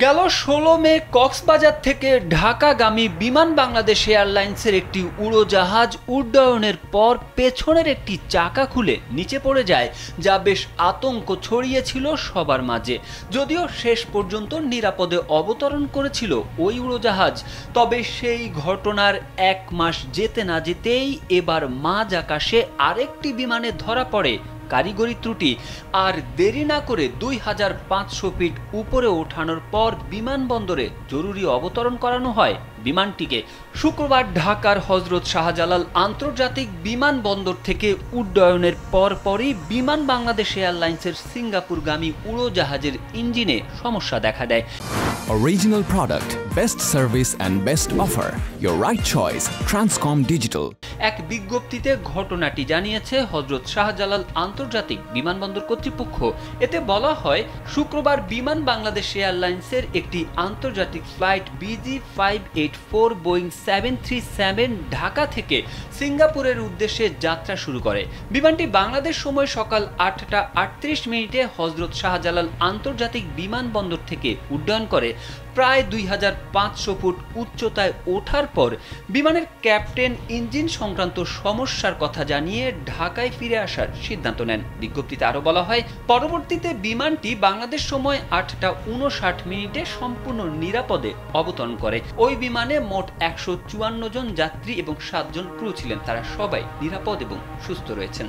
গেল ১৬ মে কক্সবাজার থেকে ঢাকাগামী বিমান বাংলাদেশ এয়ারলাইন্সের একটি উড়োজাহাজ উড্ডয়নের পর পেছনের একটি চাকা খুলে নিচে পড়ে যায়, যা বেশ আতঙ্ক ছড়িয়েছিল সবার মাঝে। যদিও শেষ পর্যন্ত নিরাপদে অবতরণ করেছিল ওই উড়োজাহাজ, তবে সেই ঘটনার ১ মাস যেতে না যেতেই এবার মাঝ আকাশে আরেকটি বিমানে ধরা পড়ে কারিগরি ত্রুটি। আর দেরি না করে ২৫০০ ফিট উপরে ওঠানোর পর বিমানবন্দরে জরুরি অবতরণ করানো হয় বিমানটিকে। শুক্রবার ঢাকার হযরত শাহজালাল আন্তর্জাতিক বিমানবন্দর থেকে উড্ডয়নের পরপরই বিমান বাংলাদেশ এয়ারলাইন্সের সিঙ্গাপুরগামী উড়োজাহাজের ইঞ্জিনে সমস্যা দেখা দেয়। Original product, best service and best offer. Your right choice, Transcom Digital. এক বিজ্ঞপ্তিতে ঘটনাটি জানিয়েছে হযরত শাহজালাল আন্তর্জাতিক বিমানবন্দর কর্তৃপক্ষ। এতে বলা হয়, শুক্রবার বিমান বাংলাদেশ এয়ারলাইন্সের একটি আন্তর্জাতিক ফ্লাইট BG584 বোয়িং 737 ঢাকা থেকে সিঙ্গাপুরের উদ্দেশ্যে যাত্রা শুরু করে। বিমানটি বাংলাদেশ সময় সকাল ৮টা ৩৮ মিনিটে হযরত শাহজালাল আন্তর্জাতিক বিমানবন্দর থেকে উড্ডয়ন করে। প্রায় ২৫০০ ফুট উচ্চতায় ওঠার পর বিমানের ক্যাপ্টেন ইঞ্জিন সংক্রান্ত সমস্যার কথা জানিয়ে ঢাকায় ফিরে আসার সিদ্ধান্ত নেন। বিজ্ঞপ্তিতে আরও বলা হয়, পরবর্তীতে বিমানটি বাংলাদেশ সময় ৮টা ৫৯ মিনিটে সম্পূর্ণ নিরাপদে অবতরণ করে। ওই বিমানে মোট ১৫৪ জন যাত্রী এবং ৭ জন ক্রু ছিলেন। তারা সবাই নিরাপদ এবং সুস্থ রয়েছেন।